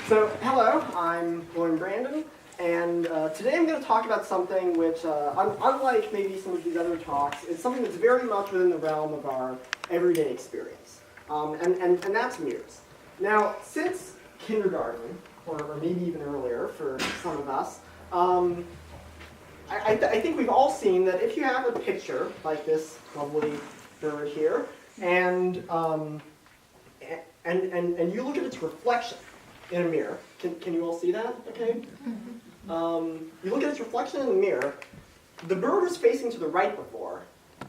So, hello, I'm William Brandon, and today I'm going to talk about something which, unlike maybe some of these other talks, is something that's very much within the realm of our everyday experience, and that's mirrors. Now, since kindergarten, or maybe even earlier for some of us, I think we've all seen that if you have a picture like this lovely bird here, and you look at its reflection in a mirror. Can you all see that? Okay. You look at its reflection in the mirror. The bird was facing to the right before,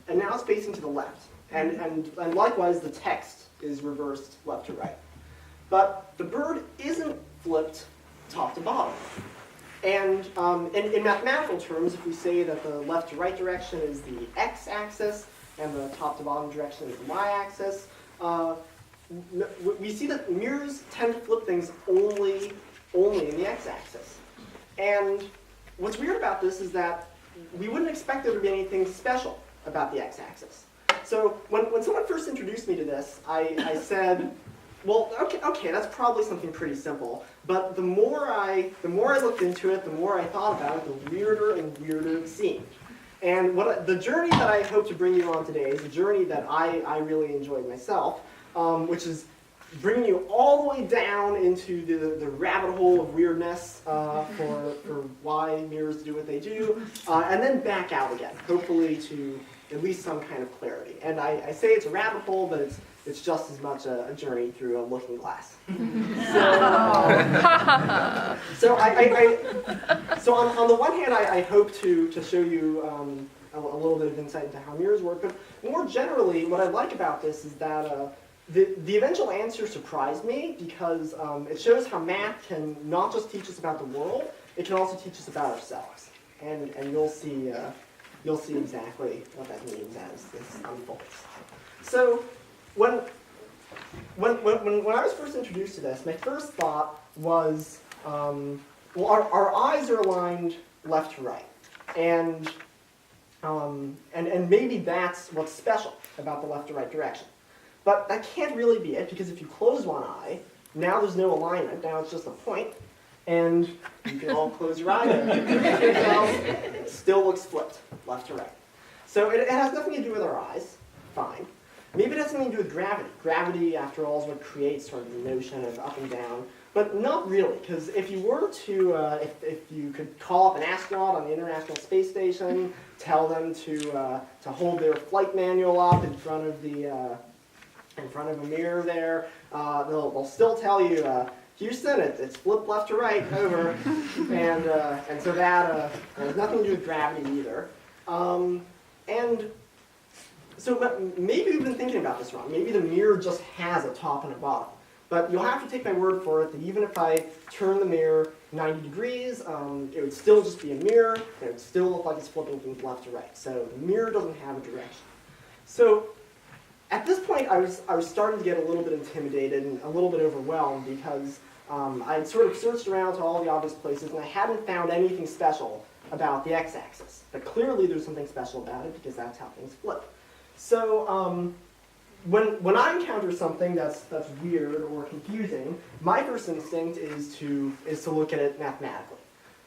and now it's facing to the left. And likewise, the text is reversed left to right. But the bird isn't flipped top to bottom. And in mathematical terms, if we say that the left to right direction is the x-axis and the top to bottom direction is the y-axis, we see that mirrors tend to flip things only in the x-axis. And what's weird about this is that we wouldn't expect there to be anything special about the x-axis. So when someone first introduced me to this, I said, well, okay, that's probably something pretty simple. But the more I looked into it, the more I thought about it, the weirder and weirder it seemed. And the journey that I hope to bring you on today is a journey that I really enjoyed myself, which is bringing you all the way down into the rabbit hole of weirdness for why mirrors do what they do, and then back out again, hopefully to at least some kind of clarity. And I say it's a rabbit hole, but it's just as much a journey through a looking glass. So on the one hand, I hope to show you a little bit of insight into how mirrors work, but more generally, what I like about this is that the eventual answer surprised me because it shows how math can not just teach us about the world, it can also teach us about ourselves. And you'll see exactly what that means as this unfolds. So when I was first introduced to this, my first thought was, well, our eyes are aligned left to right, and maybe that's what's special about the left to right direction. But that can't really be it, because if you close one eye, now there's no alignment, now it's just a point, and you can all close your eye, it still looks flipped, left to right. So it has nothing to do with our eyes, fine. Maybe it has something to do with gravity. Gravity, after all, is what creates sort of the notion of up and down, but not really, because if you were to, if you could call up an astronaut on the International Space Station, tell them to hold their flight manual up in front of a mirror there, they'll still tell you, Houston, it's flipped left to right, over, and so that has nothing to do with gravity either. And so maybe we've been thinking about this wrong. Maybe the mirror just has a top and a bottom. But you'll have to take my word for it that even if I turn the mirror 90 degrees, it would still just be a mirror, and it would still look like it's flipping things left to right. So the mirror doesn't have a direction. So at this point, I was starting to get a little bit intimidated and a little bit overwhelmed because I had sort of searched around to all the obvious places, and I hadn't found anything special about the x-axis. But clearly there's something special about it because that's how things flip. So when I encounter something that's weird or confusing, my first instinct is to look at it mathematically.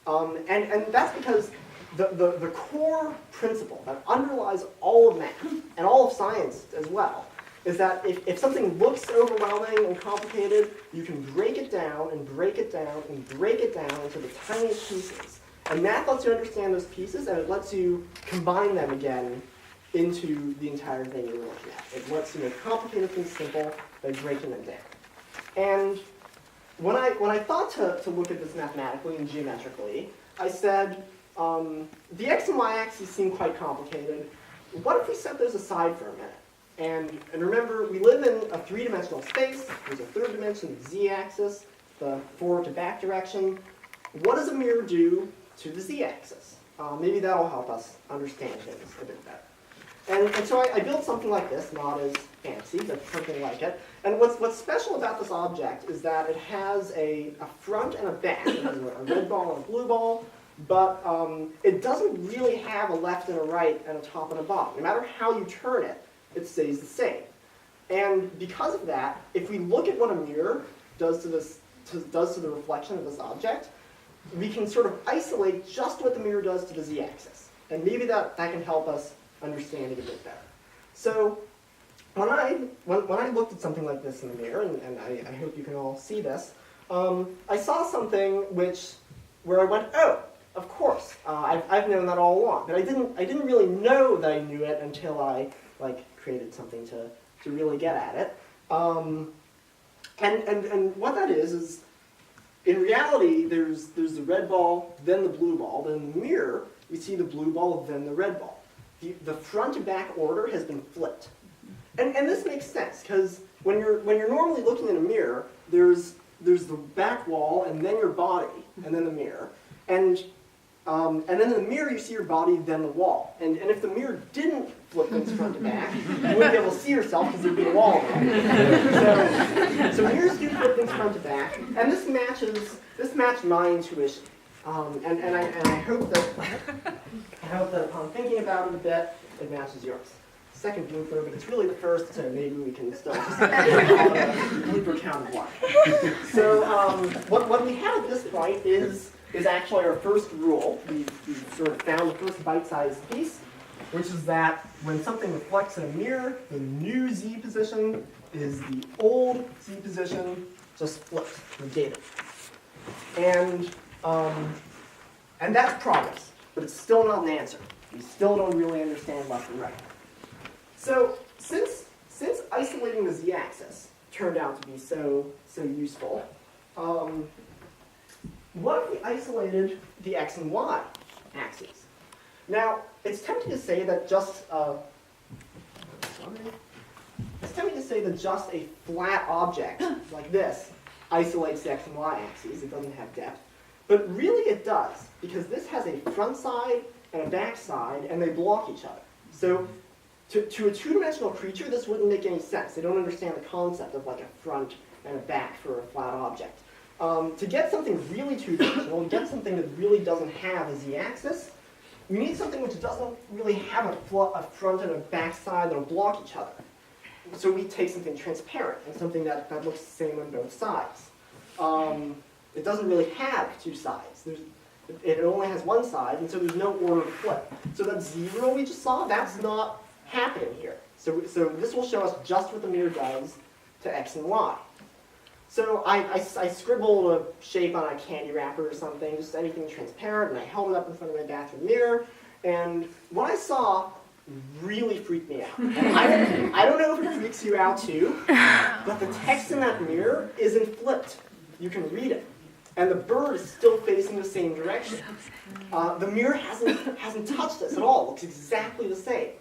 And that's because the core principle that underlies all of math, and all of science as well, is that if something looks overwhelming and complicated, you can break it down and break it down and break it down into the tiniest pieces. And math lets you understand those pieces, and it lets you combine them again into the entire thing you're looking at. It lets you make complicated things simple by breaking them down. And when I thought to look at this mathematically and geometrically, I said, the x and y axes seem quite complicated. What if we set those aside for a minute? And remember, we live in a three-dimensional space. There's a third dimension, the z-axis, the forward to back direction. What does a mirror do to the z-axis? Maybe that'll help us understand things a bit better. And so I built something like this, not as fancy, but something like it. And what's special about this object is that it has a front and a back. It has a red ball and a blue ball, but it doesn't really have a left and a right and a top and a bottom. No matter how you turn it, it stays the same. And because of that, if we look at what a mirror does to this does to the reflection of this object, we can sort of isolate just what the mirror does to the z-axis. And maybe that can help us understand it a bit better. So when I looked at something like this in the mirror, and I hope you can all see this, I saw something where I went, oh, of course, I've known that all along. But I didn't really know that I knew it until I created something to really get at it. And what that is in reality, there's the red ball, then the blue ball. Then in the mirror, we see the blue ball, then the red ball. The front to back order has been flipped. And this makes sense, because when you're normally looking in a mirror, there's the back wall, and then your body, and then the mirror. And then in the mirror, you see your body, then the wall. And if the mirror didn't flip things front to back, you wouldn't be able to see yourself because there'd be a wall around. So mirrors do flip things front to back, and this matched my intuition. And I hope that upon thinking about it a bit, it matches yours. Second blooper, but it's really the first, so maybe we can still just call it a blooper count of one. So what we have at this point is actually our first rule. We've sort of found the first bite-sized piece, which is that when something reflects in a mirror, the new z position is the old z position just flipped, negated. And that's progress, but it's still not an answer. We still don't really understand left and right. So since isolating the z-axis turned out to be so useful, what if we isolated the x and y axes? Now, it's tempting to say that just a flat object like this isolates the x and y axes. It doesn't have depth. But really it does, because this has a front side and a back side, and they block each other. So to a two-dimensional creature, this wouldn't make any sense. They don't understand the concept of like a front and a back for a flat object. To get something really two-dimensional, get something that really doesn't have a z-axis, we need something which doesn't really have a front and a back side that'll block each other. So we take something transparent and something that looks the same on both sides. It doesn't really have two sides. It only has one side, and so there's no order to flip. So that zero we just saw, that's not happening here. So this will show us just what the mirror does to x and y. So I scribbled a shape on a candy wrapper or something, just anything transparent, and I held it up in front of my bathroom mirror, and what I saw really freaked me out. I don't know if it freaks you out too, but the text in that mirror isn't flipped. You can read it. And the bird is still facing the same direction. The mirror hasn't touched this at all. It looks exactly the same.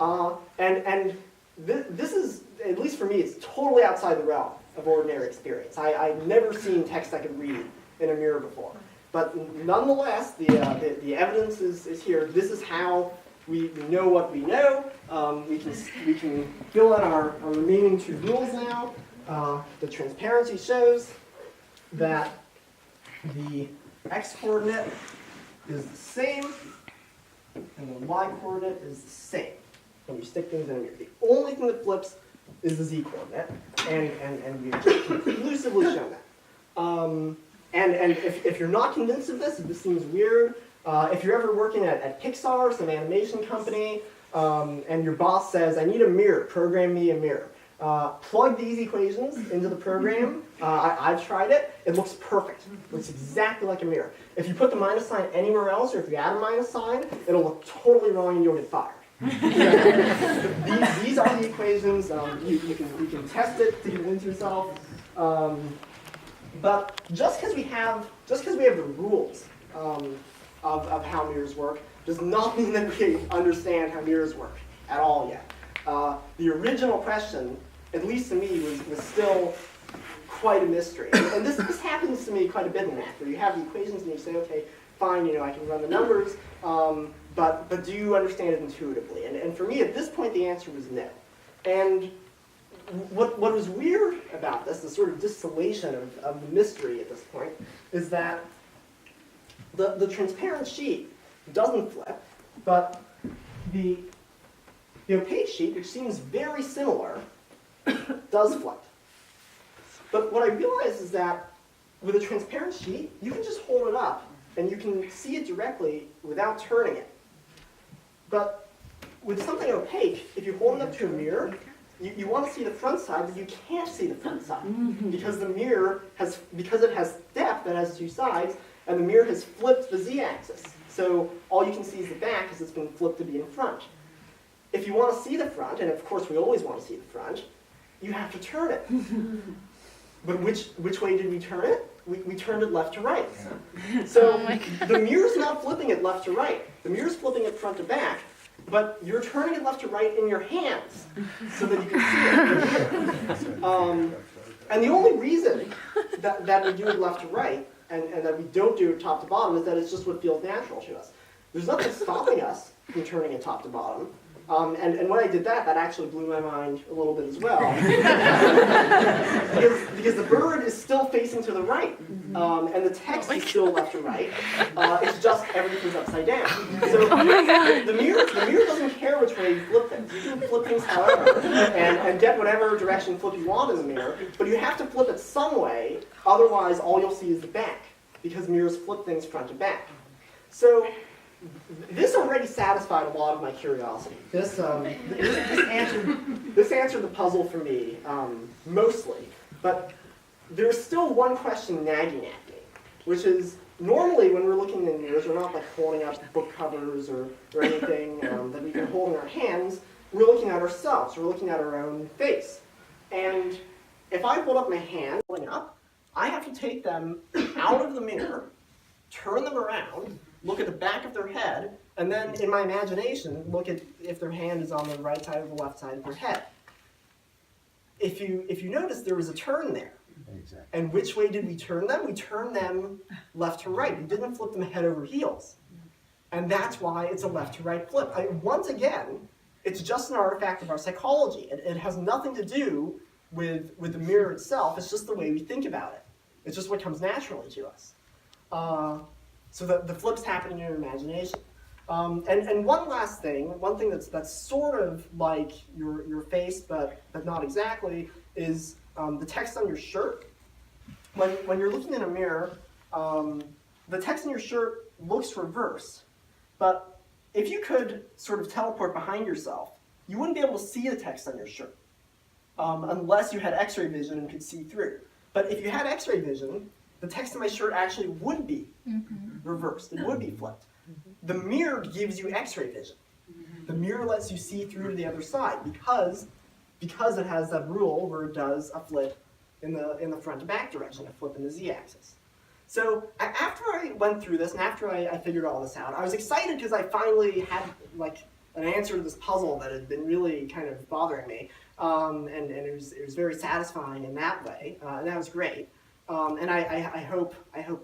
And this is, at least for me, it's totally outside the realm of ordinary experience. I've never seen text I could read in a mirror before. But nonetheless, the evidence is here. This is how we know what we know. We can fill in our remaining two rules now. The transparency shows that the x-coordinate is the same, and the y-coordinate is the same when you stick things in a mirror. The only thing that flips is the z-coordinate, and we've just conclusively shown that. And if you're not convinced of this, if this seems weird, if you're ever working at Pixar, some animation company, and your boss says, I need a mirror, program me a mirror. Plug these equations into the program. I've tried it. It looks perfect. It looks exactly like a mirror. If you put the minus sign anywhere else, or if you add a minus sign, it'll look totally wrong and you'll get fired. These are the equations. You can test it to convince yourself. But just because we have the rules of how mirrors work does not mean that we understand how mirrors work at all yet. The original question, at least to me, was still quite a mystery. And this happens to me quite a bit in math, where you have the equations and you say, okay, fine, I can run the numbers, but do you understand it intuitively? And for me, at this point, the answer was no. And what was weird about this, the sort of distillation of the mystery at this point, is that the transparent sheet doesn't flip, but the opaque sheet, which seems very similar, does flip. But what I realized is that with a transparent sheet, you can just hold it up and you can see it directly without turning it. But with something opaque, if you hold it up to a mirror, you want to see the front side, but you can't see the front side because the mirror because it has depth that has two sides, and the mirror has flipped the z-axis. So all you can see is the back because it's been flipped to be in front. If you want to see the front, and of course we always want to see the front, you have to turn it. But which way did we turn it? We turned it left to right. So the mirror's not flipping it left to right. The mirror's flipping it front to back, but you're turning it left to right in your hands so that you can see it. And the only reason that we do it left to right and that we don't do it top to bottom is that it's just what feels natural to us. There's nothing stopping us from turning it top to bottom. And when I did that, that actually blew my mind a little bit as well. because the bird is still facing to the right, and the text is still left to right. It's just everything's upside down. So the mirror doesn't care which way you flip things. You can flip things however, and get whatever direction flip you want in the mirror, but you have to flip it some way, otherwise all you'll see is the back, because mirrors flip things front to back. So this already satisfied a lot of my curiosity. This answered the puzzle for me, mostly. But there's still one question nagging at me, which is, normally when we're looking in mirrors, we're not like holding up book covers or anything that we can hold in our hands. We're looking at ourselves. We're looking at our own face. And if I hold up my hand, holding up, I have to take them out of the mirror, turn them around, look at the back of their head, and then in my imagination, look at if their hand is on the right side or the left side of their head. If you notice, there was a turn there. Exactly. And which way did we turn them? We turned them left to right. We didn't flip them head over heels. And that's why it's a left to right flip. Once again, it's just an artifact of our psychology. It has nothing to do with the mirror itself. It's just the way we think about it. It's just what comes naturally to us. So the flip's happening in your imagination. And one last thing, one thing that's sort of like your face, but not exactly, is the text on your shirt. When you're looking in a mirror, the text on your shirt looks reversed. But if you could sort of teleport behind yourself, you wouldn't be able to see the text on your shirt unless you had X-ray vision and could see through. But if you had X-ray vision, the text on my shirt actually would be reversed. It would be flipped. The mirror gives you X-ray vision. The mirror lets you see through to the other side because it has that rule where it does a flip in the front to back direction, a flip in the z-axis. So after I went through this and after I figured all this out, I was excited because I finally had like an answer to this puzzle that had been really kind of bothering me, and it was very satisfying in that way, and that was great. And I hope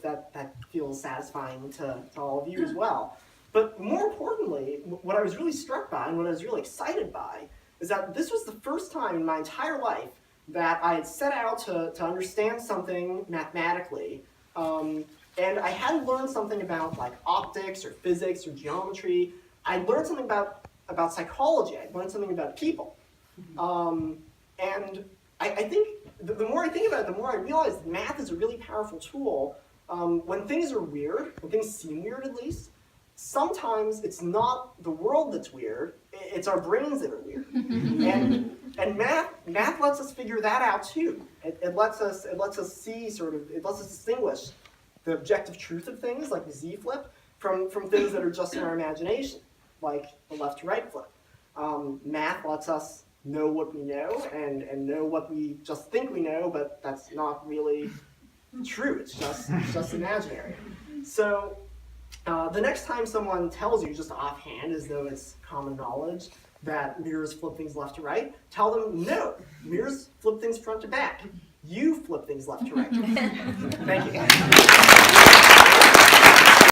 that feels satisfying to all of you as well. But more importantly, what I was really struck by and what I was really excited by is that this was the first time in my entire life that I had set out to understand something mathematically, and I hadn't learned something about like optics or physics or geometry. I learned something about psychology. I learned something about people, and I think the more I think about it, the more I realize that math is a really powerful tool. When things are weird, when things seem weird at least, sometimes it's not the world that's weird, it's our brains that are weird. And math lets us figure that out too. It lets us see it lets us distinguish the objective truth of things, like the z-flip, from things that are just in our imagination, like the left to right flip. Math lets us know what we know and know what we just think we know, but that's not really true. It's just imaginary. So the next time someone tells you just offhand, as though it's common knowledge, that mirrors flip things left to right, tell them, no, mirrors flip things front to back. You flip things left to right. Thank you.